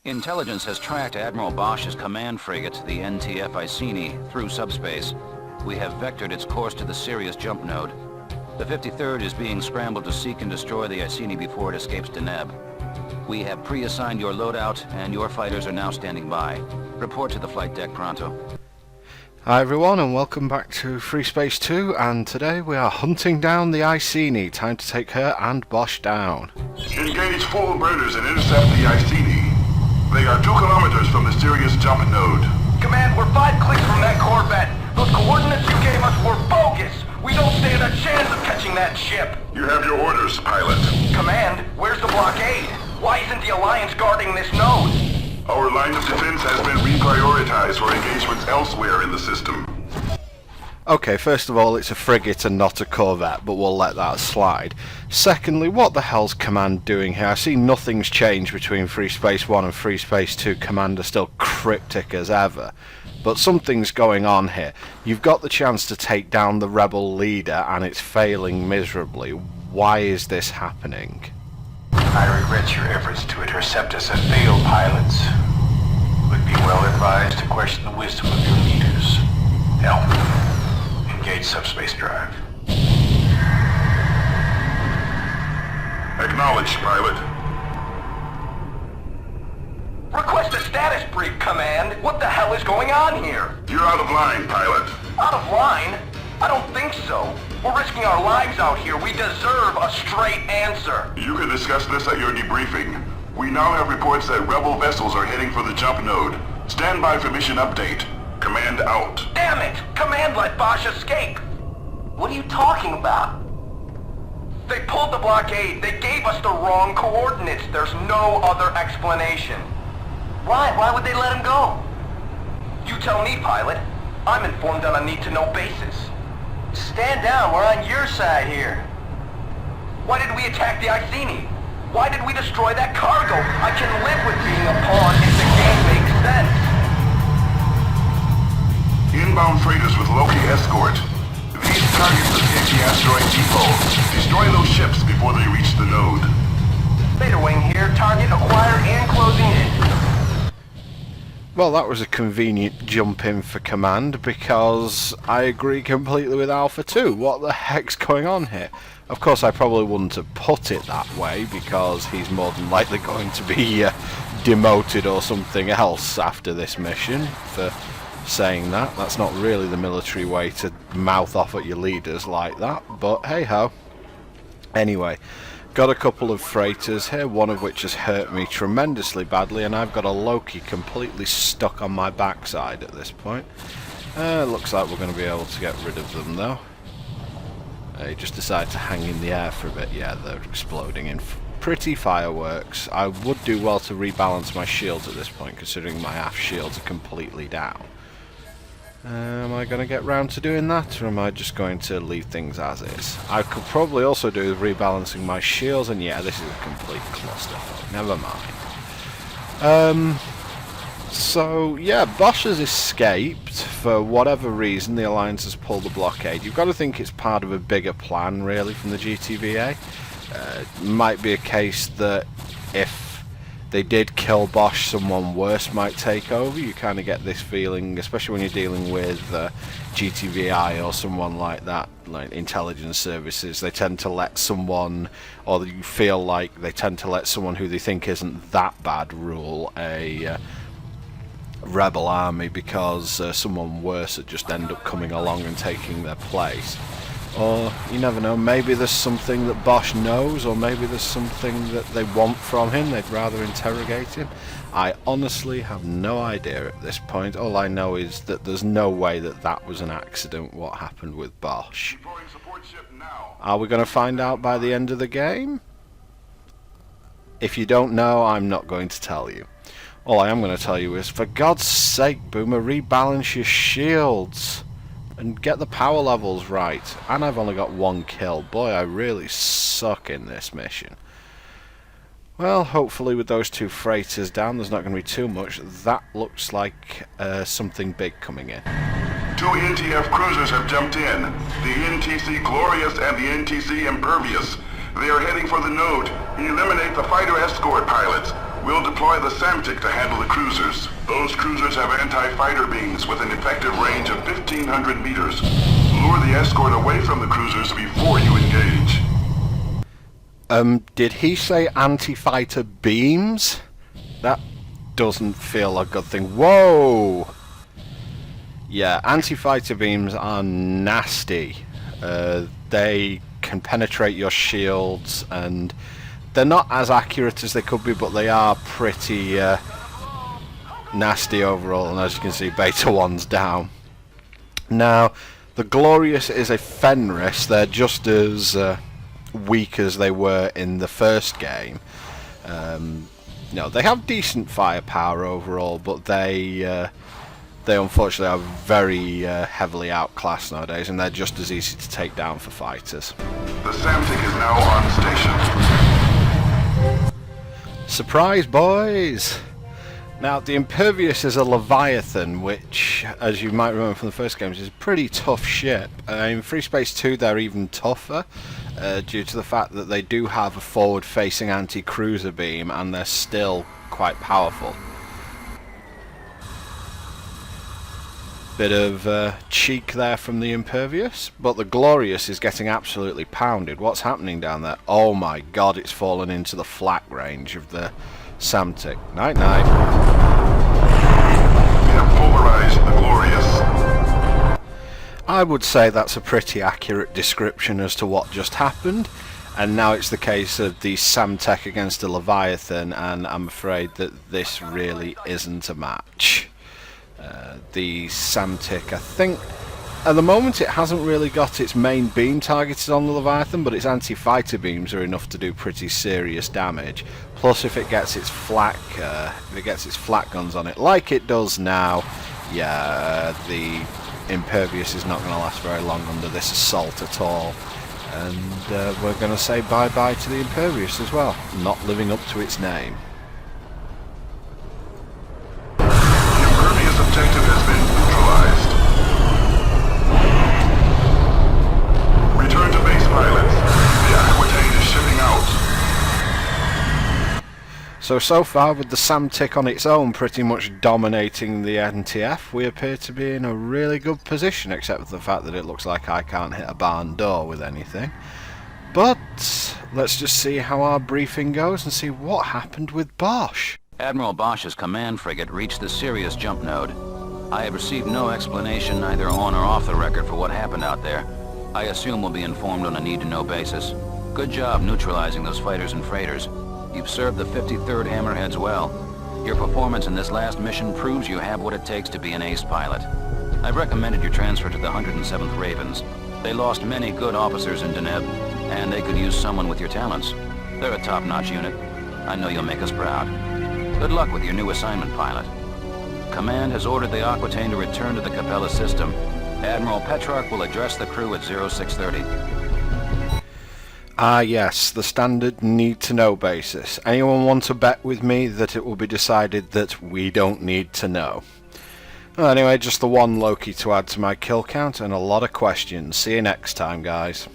Intelligence has tracked Admiral Bosch's command frigate, the NTF Iceni, through subspace. We have vectored its course to the Sirius jump node. The 53rd is being scrambled to seek and destroy the Iceni before it escapes Deneb. We have pre-assigned your loadout, and your fighters are now standing by. Report to the flight deck pronto. Hi everyone, and welcome back to Freespace 2, and today we are hunting down the Iceni. Time to take her and Bosch down. Engage full burners and intercept the Iceni. They are 2 kilometers from the Sirius jump node. Command, we're 5 clicks from that Corvette. Those coordinates you gave us were bogus. We don't stand a chance of catching that ship. You have your orders, pilot. Command, where's the blockade? Why isn't the Alliance guarding this node? Our line of defense has been reprioritized for engagements elsewhere in the system. Okay, first of all, it's a frigate and not a corvette, but we'll let that slide. Secondly, what the hell's Command doing here? I see nothing's changed between Freespace 1 and Freespace 2. Command are still cryptic as ever. But something's going on here. You've got the chance to take down the rebel leader, and it's failing miserably. Why is this happening? I regret your efforts to intercept us have failed, pilots. Would be well advised to question the wisdom of your leaders. Helm, engage subspace drive. Acknowledged, pilot. Request a status brief, Command. What the hell is going on here? You're out of line, pilot. Out of line? I don't think so. We're risking our lives out here. We deserve a straight answer. You can discuss this at your debriefing. We now have reports that rebel vessels are heading for the jump node. Stand by for mission update. Command out. Damn it! Command let Bosch escape! What are you talking about? They pulled the blockade. They gave us the wrong coordinates. There's no other explanation. Why? Why would they let him go? You tell me, pilot. I'm informed on a need-to-know basis. Stand down. We're on your side here. Why did we attack the Iceni? Why did we destroy that cargo? I can live with being a pawn if the game makes sense. Inbound freighters with Loki escort. These targets escape the asteroid depot. Destroy those ships before they reach the node. Beta wing here. Target acquired and closing in. Well, that was a convenient jump in for Command, because I agree completely with Alpha 2. What the heck's going on here? Of course, I probably wouldn't have put it that way, because he's more than likely going to be demoted or something else after this mission for saying that. That's not really the military way to mouth off at your leaders like that, but hey-ho. Anyway, got a couple of freighters here, one of which has hurt me tremendously badly, and I've got a Loki completely stuck on my backside at this point. Looks like we're going to be able to get rid of them though. He just decided to hang in the air for a bit. Yeah, they're exploding in pretty fireworks. I would do well to rebalance my shields at this point, considering my aft shields are completely down. Am I going to get round to doing that, or am I just going to leave things as is? I could probably also do with rebalancing my shields, and yeah, this is a complete clusterfuck. Never mind. So, yeah, Bosch has escaped. For whatever reason, the Alliance has pulled the blockade. You've got to think it's part of a bigger plan, really, from the GTVA. It might be a case that if they did kill Bosch, someone worse might take over. You kind of get this feeling, especially when you're dealing with GTVI or someone like that, like intelligence services. They tend to let someone, or you feel like they tend to let someone who they think isn't that bad rule a rebel army, because someone worse would just end up coming along and taking their place. Or, you never know, maybe there's something that Bosch knows, or maybe there's something that they want from him, they'd rather interrogate him. I honestly have no idea at this point. All I know is that there's no way that that was an accident, what happened with Bosch. Are we going to find out by the end of the game? If you don't know, I'm not going to tell you. All I am going to tell you is, for God's sake, Boomer, rebalance your shields and get the power levels right. And I've only got 1 kill. Boy, I really suck in this mission. Well, hopefully with those 2 freighters down, there's not going to be too much. That looks like something big coming in. 2 NTF cruisers have jumped in. The NTC Glorious and the NTC Impervious. They are heading for the node. Eliminate the fighter escort pilots. We'll deploy the SAMTIC to handle the cruisers. Those cruisers have anti-fighter beams with an effective range of 1,500 meters. Lure the escort away from the cruisers before you engage. Did he say anti-fighter beams? That doesn't feel a good thing. Whoa! Yeah, anti-fighter beams are nasty. They can penetrate your shields, and they're not as accurate as they could be, but they are pretty nasty overall. And as you can see, Beta 1's down. Now, the Glorious is a Fenris. They're just as weak as they were in the first game. No, they have decent firepower overall, but they unfortunately are very heavily outclassed nowadays, and they're just as easy to take down for fighters. The SAMTIC is now on station. Surprise, boys! Now, the Impervious is a Leviathan, which, as you might remember from the first games, is a pretty tough ship. In Freespace 2, they're even tougher, due to the fact that they do have a forward-facing anti-cruiser beam, and they're still quite powerful. Bit of cheek there from the Impervious, but the Glorious is getting absolutely pounded. What's happening down there? Oh my god, it's fallen into the flak range of the SAMTIC. Night-night. We have pulverized the Glorious. I would say that's a pretty accurate description as to what just happened, and now it's the case of the SAMTIC against a Leviathan, and I'm afraid that this really isn't a match. The SAMTIC, I think, at the moment it hasn't really got its main beam targeted on the Leviathan, but its anti-fighter beams are enough to do pretty serious damage. Plus, if it gets its flak guns on it, like it does now, yeah, the Impervious is not going to last very long under this assault at all. And we're going to say bye-bye to the Impervious as well, not living up to its name. Objective has been neutralized. Return to base, pilots. The Aquitaine is shipping out. So far, with the SAMTIC on its own pretty much dominating the NTF, we appear to be in a really good position, except for the fact that it looks like I can't hit a barn door with anything. But let's just see how our briefing goes and see what happened with Bosch. Admiral Bosch's command frigate reached the Sirius jump node. I have received no explanation either on or off the record for what happened out there. I assume we'll be informed on a need-to-know basis. Good job neutralizing those fighters and freighters. You've served the 53rd Hammerheads well. Your performance in this last mission proves you have what it takes to be an ace pilot. I've recommended your transfer to the 107th Ravens. They lost many good officers in Deneb, and they could use someone with your talents. They're a top-notch unit. I know you'll make us proud. Good luck with your new assignment, pilot. Command has ordered the Aquitaine to return to the Capella system. Admiral Petrarch will address the crew at 0630. Ah yes, the standard need-to-know basis. Anyone want to bet with me that it will be decided that we don't need to know? Well, anyway, just the one Loki to add to my kill count and a lot of questions. See you next time, guys.